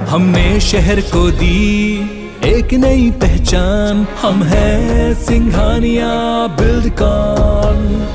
हमने शहर को दी एक नई पहचान, हम हैं सिंघानिया बिल्डकॉन।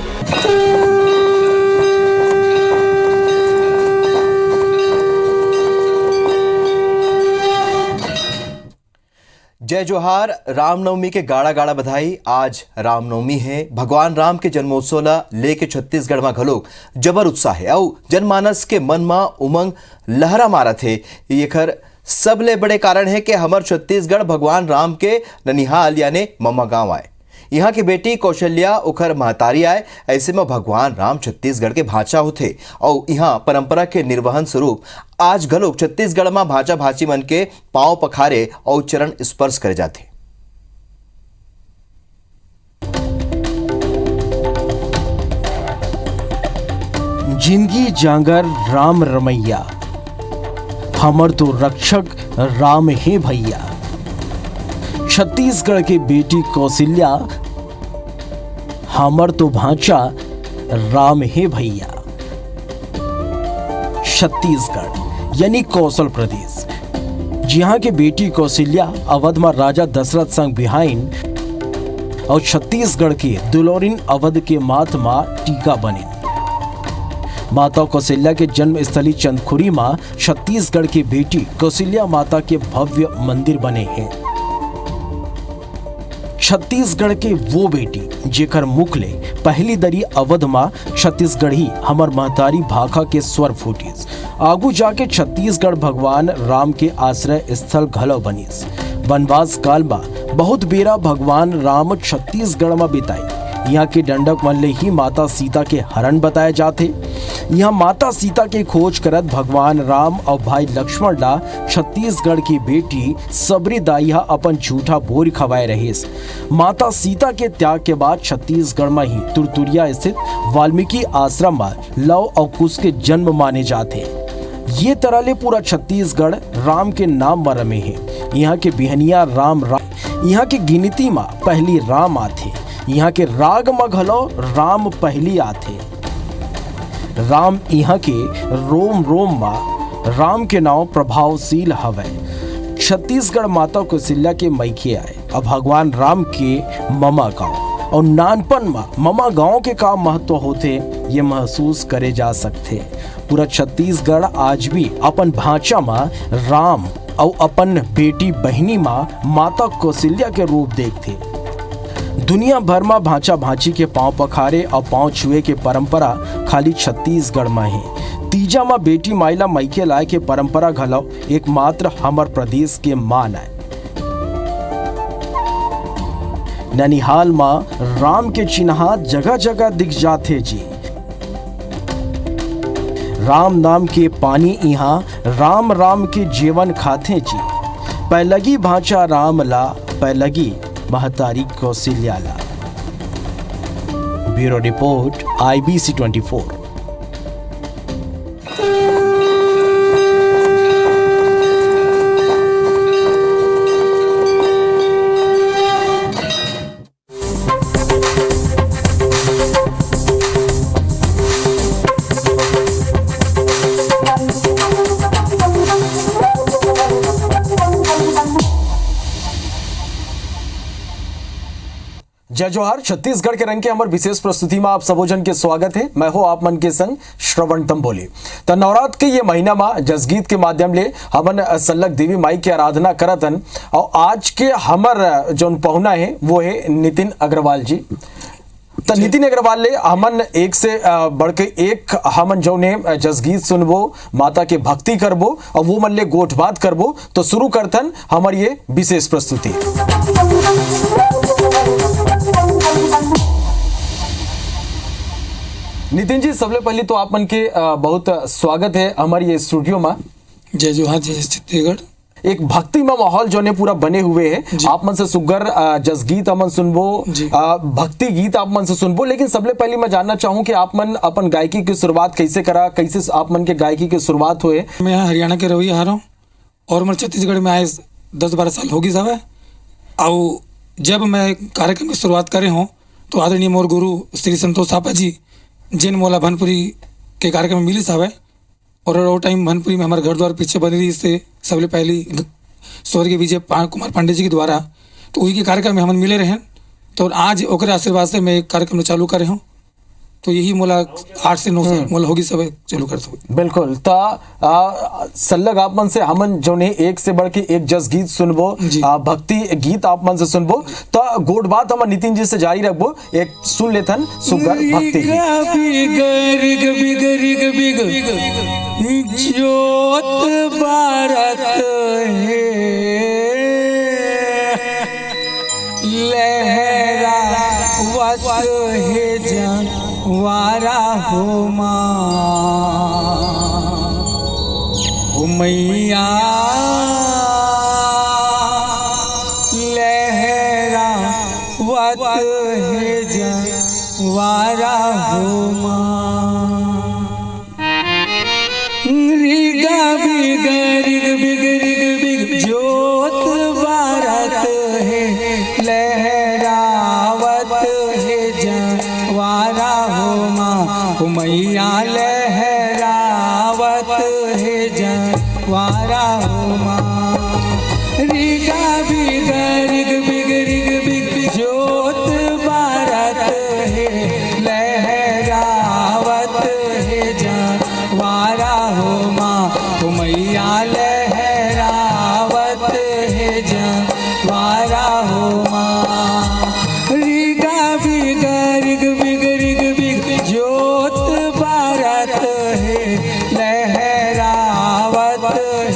जय जोहार। रामनवमी के गाड़ा गाड़ा बधाई। आज रामनवमी है। भगवान राम के जन्मोत्सव ला लेके छत्तीसगढ़ में घलोक जबर उत्साह है और जनमानस के मन में उमंग लहरा मारत है। एकर सबले बड़े कारण है कि हमर छत्तीसगढ़ भगवान राम के ननिहाल यानी ममा गांव आए। यहाँ की बेटी कौशल्या उखर महतारी आए। ऐसे में भगवान राम छत्तीसगढ़ के भाषा होते और यहाँ परंपरा के निर्वहन स्वरूप आज घलोक छत्तीसगढ़ में भाषा भाषी मन के पांव पखारे और चरण स्पर्श करे जाते। जिंदगी जांगर राम रमैया, हमर तो रक्षक राम है भैया। छत्तीसगढ़ की बेटी कौशल्या, हमर तो भांचा राम है भैया। छत्तीसगढ़ यानी कौशल प्रदेश, जहाँ की बेटी कौशल्या अवध में राजा दशरथ संग बिहाइन और छत्तीसगढ़ के दुलौरिन अवध के महात्मा टीका बने। माता कौशल्या के जन्म स्थली चंदखुरी में छत्तीसगढ़ की बेटी कौशल्या माता के भव्य मंदिर बने हैं। छत्तीसगढ़ के वो बेटी जेकर मुख ले पहली दरी अवध में छत्तीसगढ़ी हमर महतारी भाखा के स्वर फूटिस। आगू जाके छत्तीसगढ़ भगवान राम के आश्रय स्थल घलो बनिस। वनवास काल में बहुत बेरा भगवान राम छत्तीसगढ़ में बिताई। यहाँ के डंडक मन ले ही माता सीता के हरण बताए जाते। यहाँ माता सीता के खोज करत भगवान राम और भाई लक्ष्मण ला छत्तीसगढ़ की बेटी सबरी दाइया अपन झूठा बोर खवाए रहीस। माता सीता के त्याग के बाद छत्तीसगढ़ में ही तुरतुरिया स्थित वाल्मीकि आश्रम में लव और कुश के जन्म माने जाते। ये तरह पूरा छत्तीसगढ़ राम के नाम में रमे है। यहाँ के बिहनिया राम यहाँ की गिनती में पहली राम आते। यहाँ के राग में घलो राम पहली आते। राम यहाँ के रोम रोम में राम के नाम प्रभावशील हवे। छत्तीसगढ़ माता कौशल्या के मैके आए और भगवान राम के ममा गांव और नानपन में ममा गांव के का महत्व होते ये महसूस करे जा सकते। पूरा छत्तीसगढ़ आज भी अपन भाषा में राम और अपन बेटी बहनी में माता कौशल्या के रूप देखते। दुनिया भर में भांचा भांची के पांव पखारे और पांव छुए के परंपरा खाली छत्तीसगढ़ में है। तीजा में बेटी माइला मैके लाए के परंपरा घलो एकमात्र हमर प्रदेश के मान है। ननिहाल में राम के चिन्ह जगह जगह दिख जाते जी। राम नाम के पानी यहाँ राम राम के जीवन खाते जी। पैलगी भांचा राम ला पैलगी महतारी कौशल्या ला। Bureau report IBC 24। जय जोहार। छत्तीसगढ़ के रंग के हमारे विशेष प्रस्तुति में आप सबोजन के स्वागत है। मैं हूं आप मन के संग श्रवण तंबोली। तो नवरात्र के ये महीना में जसगीत के माध्यम ले हमन सल्लक देवी माई की आराधना करतन और आज के हमर जो पहुना है वो है नितिन अग्रवाल जी। तो नितिन अग्रवाल ले हमन एक से बढ़ के एक हमन जो ने जसगीत सुनबो, माता के भक्ति करबो और वो मन ले गोठ बात करबो। तो शुरू करतन हमारी ये विशेष प्रस्तुति। नितिन जी, सबसे पहले तो आप मन के बहुत स्वागत है हमारे ये स्टूडियो में। जय जोहार, जय छत्तीसगढ़। एक भक्ति में माहौल जो ने पूरा बने हुए है। आप मन से सुगर जसगीत अमन सुनबो, भक्ति गीत आप मन से सुनबो। लेकिन सबसे पहले मैं जानना चाहूँ कि आप मन अपन गायकी की शुरुआत कैसे करा, कैसे आप मन के गायकी की शुरुआत हुए? मैं हरियाणा के रवैया हारा हूँ और मैं छत्तीसगढ़ में आए 10-12 साल होगी साहब। और जब मैं कार्यक्रम की शुरुआत करे हूँ तो आदरणीय मोर गुरु श्री संतोष थापा जी जिन मोला भनपुरी के कार्यक्रम में मिली साहब। और वो टाइम भनपुरी में हमारे घर द्वार पीछे बनी रही से सबले पहली स्वर्गीय विजय कुमार पांडे जी के द्वारा, तो वही के कार्यक्रम में हम मिले रहे। तो आज ओकरे आशीर्वाद से मैं कार्यक्रम चालू कर रहा हूँ। तो यही मोला 8 से 9 साल मोला होगी सब चालू करते हुए। बिल्कुल। सल्लग आप मन से हमन जो ने एक से बढ़ के एक जस गीत सुनबो, भक्ति गीत आप मन से सुनबो। तो गोड बात हम नितिन जी से जारी रखबो, एक सुन लेथन सुगर भक्ति गीत। ज्योत भारत है लहरा वत है वारा हो मैया लहरा वत है वारा हो रिगा बिगर बिग ज्योत भारत है लहरावत है जवारा हो मैया लहरावत है जवारा हो रिगा बिगर बिग ज्योत भारत है लहरावत है जवारा हो मैया लहरावत है जवारा हो रिगा बिगर बिग ज्योत भारत है लहरावत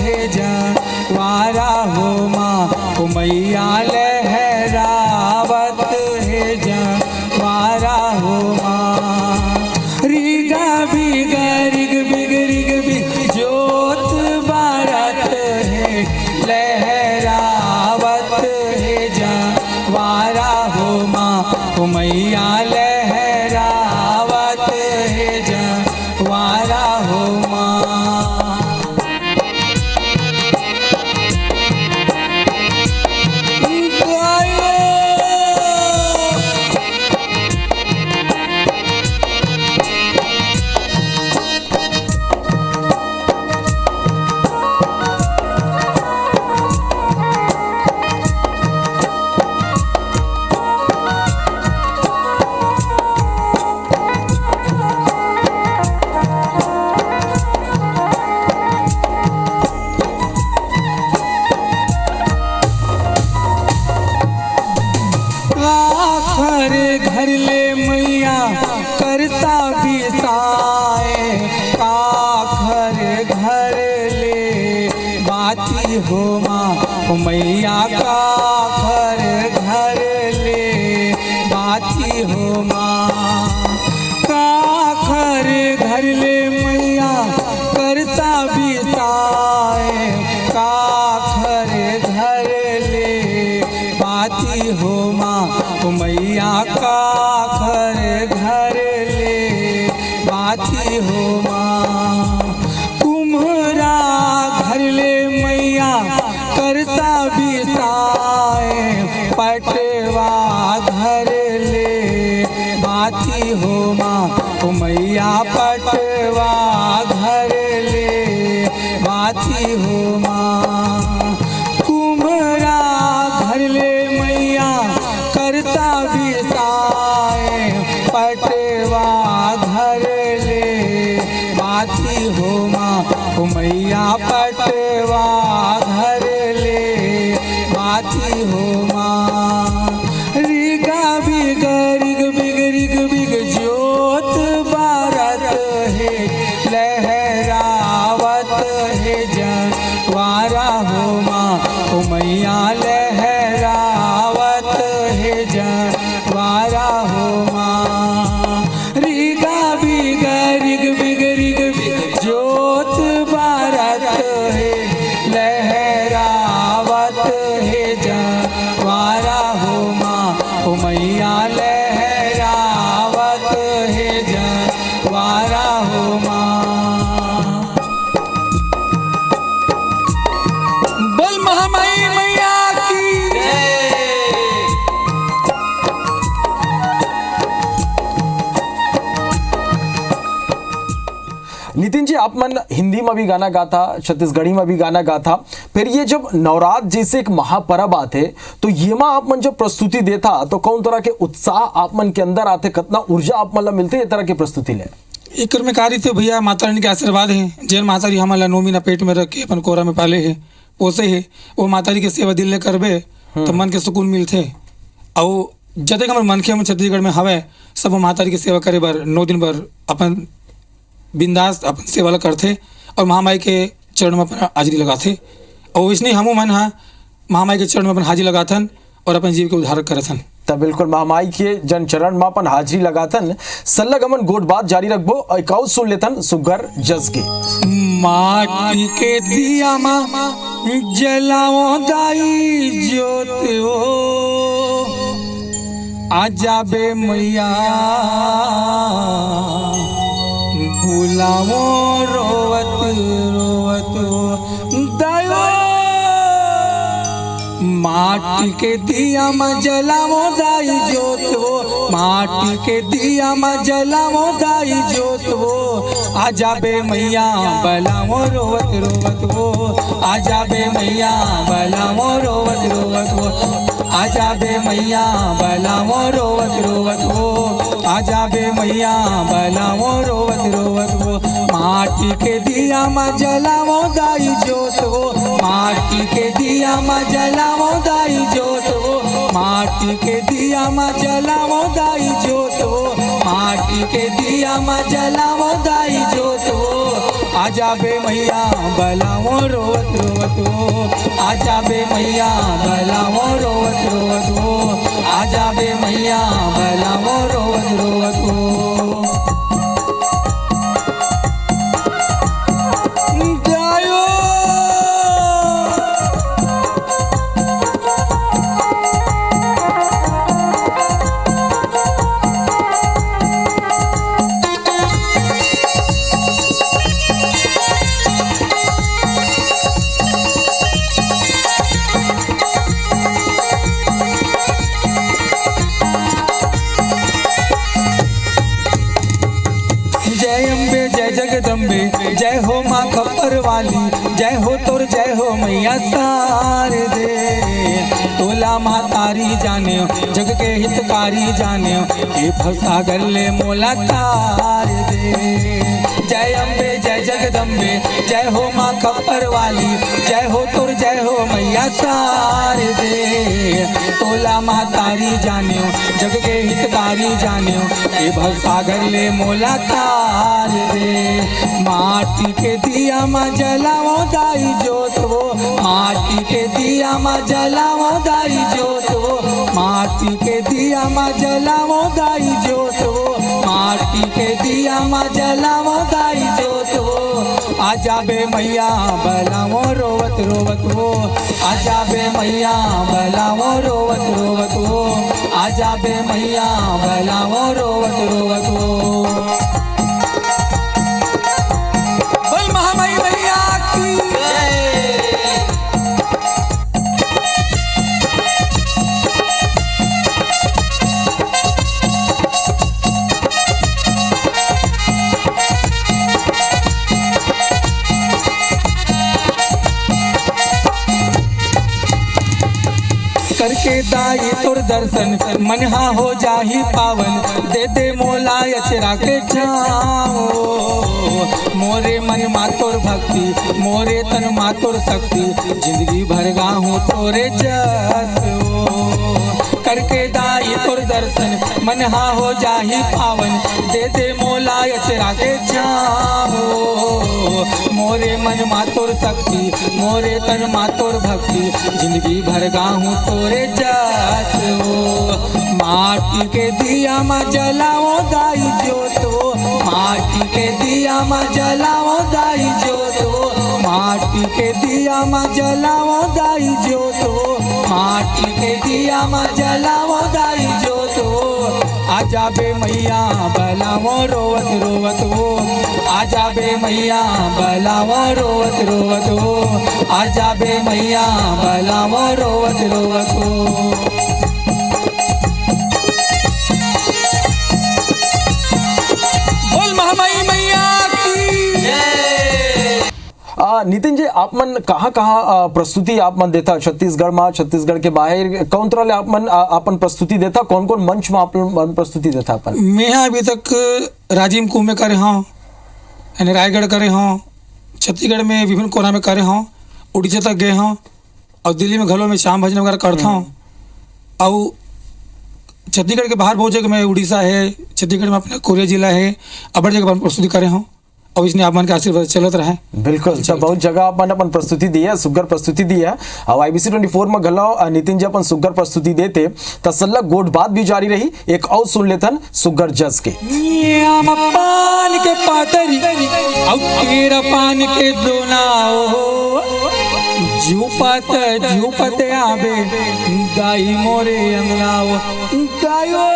है जवारा हो मैया लहरावत है जवारा हो रिगा बिगर बिग ज्योत भारत है लहरावत है जवारा हो मैया लहरावत है जवारा हो घर ले मैया करता बिसाए आखर घर ले बाती हो मैया का घर घर ले बाती हो काखर घर ले मैया करता बिसाए काखर घर ले बाती हो मैया का घर घर ले बाती हो कुम्हरा घर ले मैया करता बिसाए पटवा घर ले बाती हो मैया पटवा घर ले बाती हो कुम्हरा घर ले मैया करता बिसाए पटवा घर ले बाती हो मैया पटवा घर ले बाती हो रिगा बिगर बिग ज्योत भारत है लहरावत है जवारा हो मैया लहरावत है जवारा हो रिगा बिगर ज्योत भारत है लहरावत है जवारा हो मैया लहरावत है जवारा हो बोल महामाई मैया की नितिन जी, आप मन हिंदी में भी गाना गाता, छत्तीसगढ़ी में भी गाना गाता, फिर ये जब नवरात्र जैसे एक महापर्व आते तो ये में आप मन जब प्रस्तुति देता तो कौन तरह के उत्साह आप मन के अंदर आते, कितना ऊर्जा आप मन ला मिलते ये तरह की प्रस्तुति ले? एक में कार्य थे भैया, माता रानी के आशीर्वाद है। जैन माता रानी हमारा नौमी ना पेट में रख के अपन कोरा में पाले है, पोसे है। वो माता रानी की सेवा दिल ले करबे तो मन के सुकून मिलते। और जब तक हमारे मन के हम छत्तीसगढ़ में हवे सब माता रानी की सेवा करे बर 9 दिन बर अपन बिंदास अपन सेवा ला करते और महामाई के चरण में अपन हाजिरी लगाते। और इसलिए हमू मन हाँ महामाई के चरण में अपन हाजिरी लगाथन और अपन जीव के उद्धार करथन। तब बिल्कुल महामाई के जन चरण में अपन हाजिरी लगाथन। सल्लग हमन गोट बात जारी रखबो और एक और सुन लेथन सुगर जस के। माटी के दिया मा जलाओ दाई ज्योत हो, आजा बे मैया बुलाओ रोवत रोवत दयो। माटी के दिया में जलाओ दाई ज्योत हो, माटी के दिया में जलाओ दाई ज्योत हो, आजा बे मैया बलाओ रोवत रोवत हो, आजा बे मैया बलाओ रोवत रोवत हो, आजा बे मैया बलाओ रोवत रोवत हो, आजा बे मैया बलाओ रोवत रोवत हो। माटी के दिया में जलाओ दाई ज्योत हो, माटी के दिया में जलाओ दाई ज्योत हो, माटी के दिया में जलाओ दाई ज्योत हो, माटी के दिया में जलाओ दाई ज्योत हो, आजा बे मैया बलाओ रोवत रोवत हो, आजा बे मैया बलाओ रोवत रोवत हो, आजा बे मैया बलाओ रोवत रोवत हो। जगदम्बे जय हो माँ खप्पर वाली, जय हो तोर जय हो मैया सारे दे। तोला माँ तारी जाने जग के हितकारी जाने, ये भवसागर ले मोला तार दे। जय अम्बे जय जगदम्बे जय हो माँ खप्पर वाली, जय हो तोर जय हो मैया सारे दे। तोला माँ तारी जाने जग के हितकारी जाने, ये भवसागर ले मोला तार दे। माटी के दिया में जलाओ दाई ज्योत हो, माटी के दिया में जलाओ दाई ज्योत हो, माटी के दिया में जलाओ दाई ज्योत हो, माटी के दिया में जलाओ दाई ज्योत हो, आजा बे मैया बलाओ रोवत रोवत हो, आजा बे मैया बलाओ रोवत रोवत हो, आजा बे मैया बलाओ रोवत रोवत हो। बोल महामाई मैया की जय। करके दाई तोर दर्शन मनहा हो जाही पावन, दे दे मोला अचरा के छाओ। मोरे मन मातोर भक्ति मोरे तन मातोर शक्ति, जिंदगी भर गाहूँ तोरे जस करके दाई तोर दर्शन मनहा हो जाही पावन, दे दे मोला अचरा के छाओ। मोरे मन मातोर शक्ति मोरे तन मातोर भक्ति, जिंदगी भर गाहूँ तोरे जस हो। माटी के दिया में जलाओ दाई ज्योत हो, माटी के दिया में जलाओ दाई ज्योत हो, माटी के दिया में जलाओ दाई ज्योत हो, माटी के दिया में जलाओ दाई ज्योत हो, आजा बे मैया बलाओ रोवत रोवत हो, आजा बे मैया बलाओ रोवत रोवत हो, आजा बे मैया बलाओ रोवत रोवत हो। बोल महामाई मैया की जय। नितिन जी, आप मन कहाँ प्रस्तुति आप मन देता छत्तीसगढ़ में, छत्तीसगढ़ के बाहर कौन तरह ले आप मन अपन प्रस्तुति देता, कौन कौन मंच में आप मन प्रस्तुति देता अपन? मैं अभी तक राजिम कुंभ में करे हूँ, यानी रायगढ़ करे हूँ, छत्तीसगढ़ में विभिन्न कोना में करे हूँ, उड़ीसा तक गए हूँ और दिल्ली में घरों में शाम भजन वगैरह करता हूँ। और छत्तीसगढ़ के बाहर बहुत जगह में, उड़ीसा है, छत्तीसगढ़ में अपना कोरिया जिला है, अबर जगह पर प्रस्तुति करे हूँ और इसने आप मन के आशीर्वाद चलत रहे। बिल्कुल, तो बहुत जगह अपन अपन प्रस्तुति दी है, सुग्घर प्रस्तुति दी है और IBC 24 में घलो नितिन जी अपन सुग्घर प्रस्तुति देते तसल्ला गोट बात भी जारी रही। एक और सुन लेथन सुग्घर जस के। पान के पातरी और तेरा पान के दोनाओ, झूपत झूपत आबे दाई मोरे अंगनाओ दायो।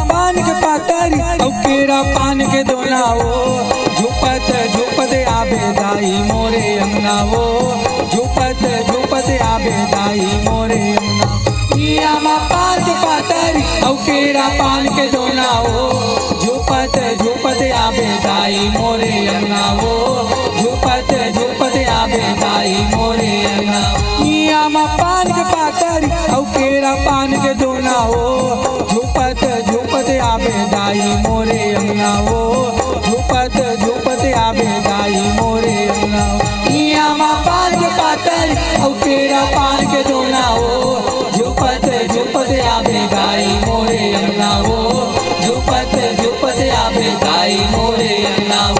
पान के पातरी और केरा पान के दोनाओ, झूपत झूपत आबे दाई मोरे अंगनाओ, झूपत झूपत आबे दाई मोरे अंगनाओ। मिया मा पान के पातरी और केरा पान के दोनाओ, झूपत झूपत आबे दाई मोरे अंगनाओ, झूपत झूपत आबे दाई मोरे अंगनाओ। मिया मा पान के पातरी और केरा पान के दोनाओ, झूपत झूपत आबे दाई मोरे अंगनाओ, झूपत झूपत आबे दाई मोरे अंगनाओ। मिया मा पान के पातरी और केरा पान के दोनाओ, झूपत झूपत आबे दाई मोरे अंगनाओ, झूपत झूपत आबे दाई मोरे अंगनाओ।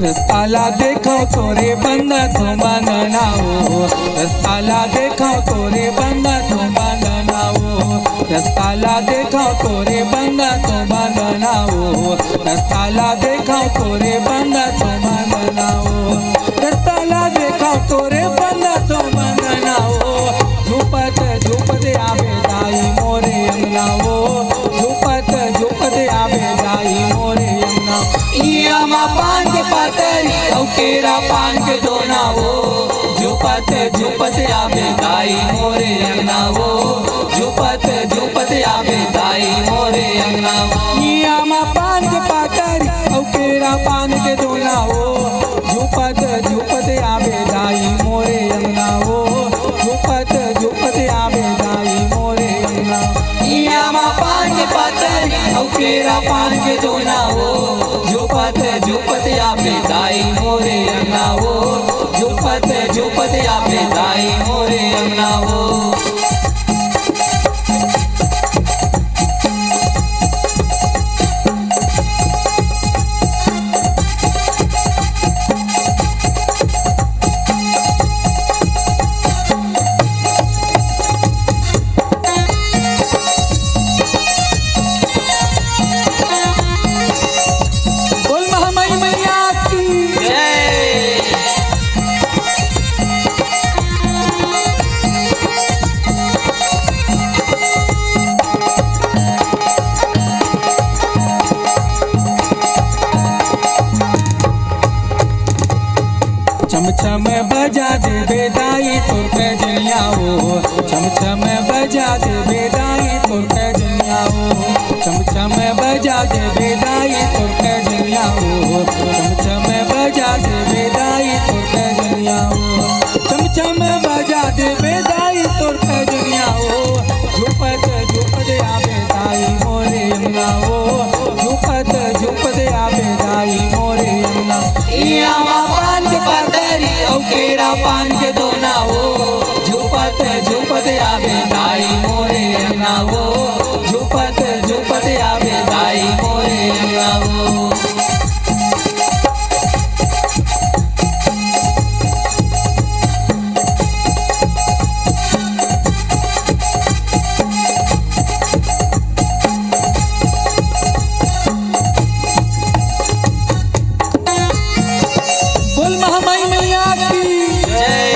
रस्ताला देखो तोरे बंदा तो बननाओ, रस्ताला देखो तोरे बंदा तो बननाओ, रस्ताला देखो तोरे बंदा तो बननाओ, रस्ताला देखो तोरे बंदा तो बननाओ, रस्ताला देखो तोरे बंदा तो बननाओ। झूपत झूपत आबे दाई मोरे अंगनाओ, झूपत झूपत आबे दाई मोरे अंगनाओ। इया मा पान के पातरी और केरा पान के दोनाओ, झूपत झूपत आबे दाई मोरे अंगनाओ, झूपत झूपत आबे दाई मोरे अंगनाओ। इया मा पान के पातरी और केरा पान के दोनाओ, झूपत झूपत आबे दाई मोरे अंगनाओ, झूपत झूपत आबे दाई मोरे अंगनाओ। इया मा पान के पातरी और केरा पान के दोनाओ, झूपत झूपत आबे दाई मोरे अंगनाओ, झूपत झूपत आबे दाई मोरे अंगनाओ। छम बजा दे बेदाई तोर पे जनियाओ, छम छम बजा दे बेदाई तोर पे जनियाओ, छम छम दे बेदाई तोर पैजनिया हो, चमचम बजा दे बेदाई तोर पैजनिया हो, चमचम बजा दे बेदाई तोर पैजनिया हो, झुपत झुपत आवे दाई मोरे अंगना हो, झुपत झुपत आवे दाई मोरे अंगना। इयावा पान के पातरी औ केरा पान के दोना हो, झुपत झुपत आवे दाई मोरे अंगना हो, झुपत झुपत आवे दाई मोरे अंगना हो। बोल महामाई मैया की जय।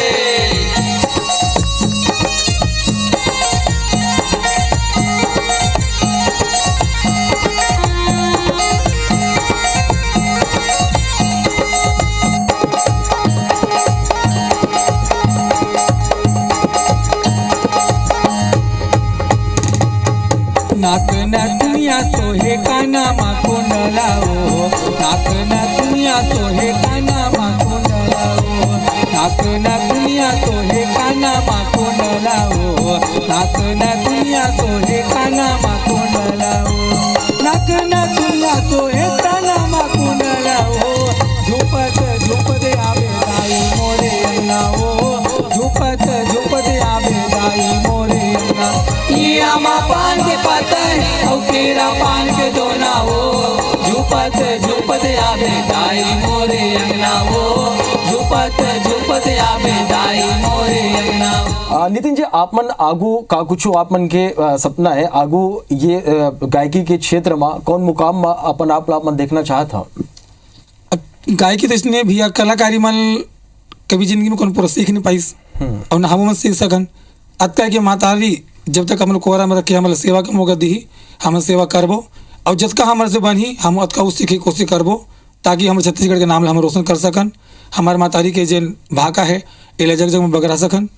नाक नथुनिया सोहे काना मा कुंडला हो, नाक नथुनिया सोहे काना मा कुंडला हो, नाक नथुनिया सोहे काना मा कुंडला हो, नाक नथुनिया सोहे काना मा कुंडला हो, नाक नथुनिया सोहे काना मा कुंडला हो, झुपत झुपत आवे दाई मोरे अंगना हो, झुपत झुपत आवे दाई मोरे अंगना। इयामा पान के पातरी औ केरा पान के दोना हो, झुपत झुपत आवे दाई मोरे अंगना हो, झुपत झुपत आवे दाई मोरे अंगना। नितिन जी, आप मन आगू का कुछ आप मन के सपना है आगू ये गायकी के क्षेत्र में कौन मुकाम में अपन आप मन देखना चाहत हो? गायकी तो इसने भैया कलाकारी मन कभी जिंदगी में कौन पूरा सीख नहीं पाइस और ना हम सीख सकन। अतः के मातारी जब तक हम कोरा में रखे हमारे सेवा का मौका दी, हम सेवा करबो और जतका हमारे से बनी हम अतका उस सीखे कोशिश करबो, ताकि हम छत्तीसगढ़ के नाम हम रोशन कर सकन। हमारे मातारी के जो भाका है इले जग जग में बगरा सकन।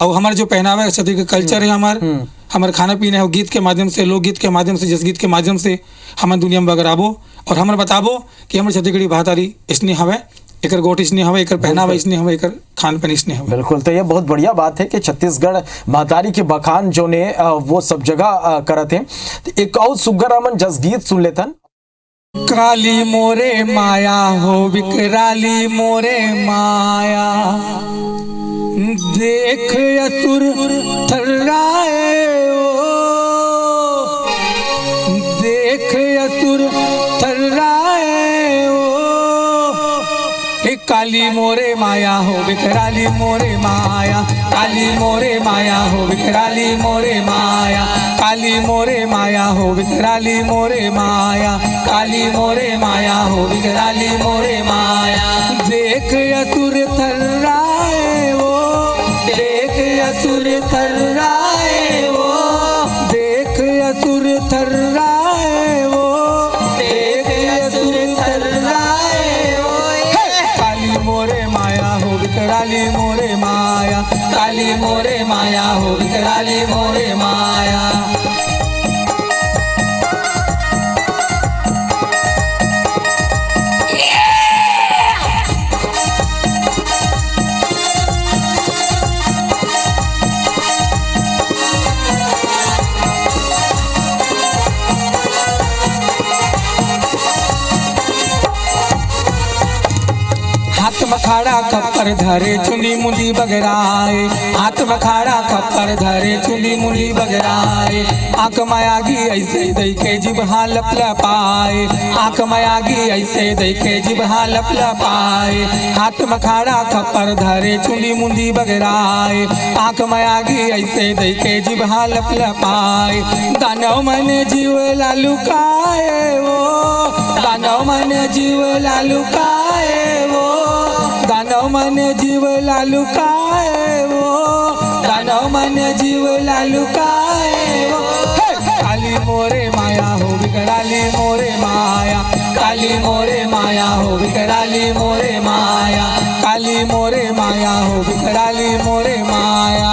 और हमारे जो पहनावा है छत्तीसगढ़ कल्चर है हमारे खाना पीना है गीत के माध्यम से, लोकगीत के माध्यम से, जस गीत के माध्यम से हम दुनिया में बगराबो और हमारे बताबो कि हमारे छत्तीसगढ़ी भातारी इसने हवे, एकर गोट इसने हवे, एकर पहनावा इसने हवे, एकर खान पान इसने हवे। बिल्कुल, तो ये बहुत बढ़िया बात है कि छत्तीसगढ़ महतारी के बखान जो ने वो सब जगह करत है। तो एक और सुग्गर अमन जस गीत सुन लेतन। काली मोरे माया हो विकराली मोरे माया, देख असुर थर्राए ओ, देख असुर थर्राए ओ, हे काली मोरे माया हो विकराली मोरे माया, काली मोरे माया हो विकराली मोरे माया, काली मोरे माया हो विकराली मोरे माया, काली मोरे माया हो विकराली मोरे माया। देख असुर थर्राए वो, देख असुर थर्राए वो, देख असुर थर्राए वो, देख असुर थर्राए वो, काली मोरे माया हो विकराली मोरे माया, काली मोरे माया हो विकराली मोरे माया। हाथ में खाड़ा खप्पर धरे चुनी मुंडी बगराए, हाथ में खाड़ा खप्पर धरे चुनी मुंडी बगराए, आंख में आगी ऐसे देखे जिब हाँ लपलपाए, आंख में आगी ऐसे देखे जिब हाँ लपलपाए, हाथ में खाड़ा खप्पर धरे चुनी मुंडी बगराए, आंख में आगी ऐसे देखे जिब हाँ लपलपाए, दानव मन जीव लालुकाए वो, दानव मन जीव लालुकाए वो, दानव मन जीव लालुकाए वो, दानव मन जीव लालुकाए वो, काली मोरे माया हो विकराली मोरे माया, काली मोरे माया हो विकराली मोरे माया, काली मोरे माया हो विकराली मोरे माया।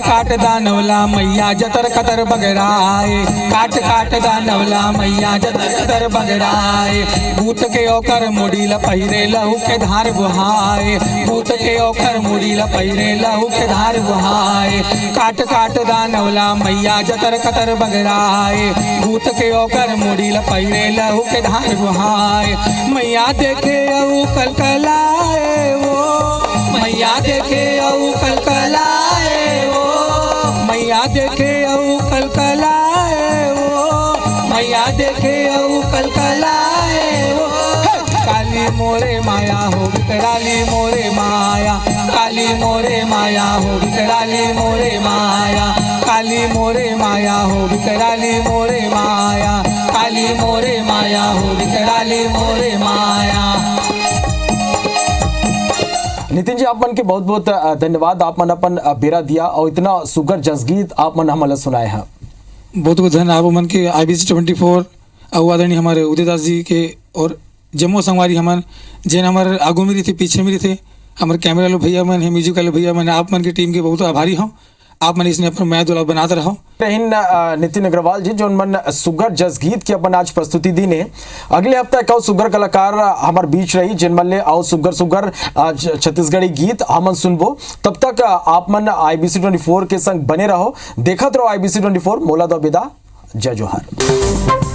काट दानवला मैया जतर कतर बगराए, काट दानवला मैया जतर कतर बगराए, भूत के ओकर मुड़ी लपहिरे लहू के धार बुहाए, भूत के ओकर मुड़ी लपहिरे लहू के धार बुहाए, काट दानवला मैया जतर कतर बगराए, भूत के ओकर मुड़ी लपहिरे लहू के धार बुहाए, मैया देखे औ कलकलाए वो, मैया देखे औ कलकलाए वो, मैया देखे औ कलकलाए वो, मैया देखे औ कलकलाए वो, काली मोरे माया हो विकराली मोरे माया, काली मोरे माया हो विकराली मोरे माया, काली मोरे माया हो विकराली मोरे माया, काली मोरे माया हो विकराली मोरे माया। नितिन जी, आप मन के बहुत बहुत धन्यवाद। आप मन अपन बेरा दिया और इतना सुगर जसगीत आप मन हमला सुनाए हैं। बहुत बहुत धन्यवाद आप मन के IBC 24 आदरणीय हमारे उदयदास जी के और जम्मू संगवारी हमन जेन हमारे आगू में थे पीछे में थे हमारे कैमरा वाले भैया मन है, म्यूजिक वाले भैया मन, आप मन की टीम के बहुत आभारी हूँ। आप मन इसने अपना मैं दुला बनाते रहो। नितिन अग्रवाल जी जो मन सुगर जस गीत की अपन आज प्रस्तुति दी ने, अगले हफ्ता एक सुगर कलाकार हमारे बीच रही जिन मन ले आओ सुगर आज छत्तीसगढ़ी गीत हमन सुनबो। तब तक आप मन IBC 24 के संग बने रहो, देखत रहो IBC 24। मोला दो विदा, जय जोहार।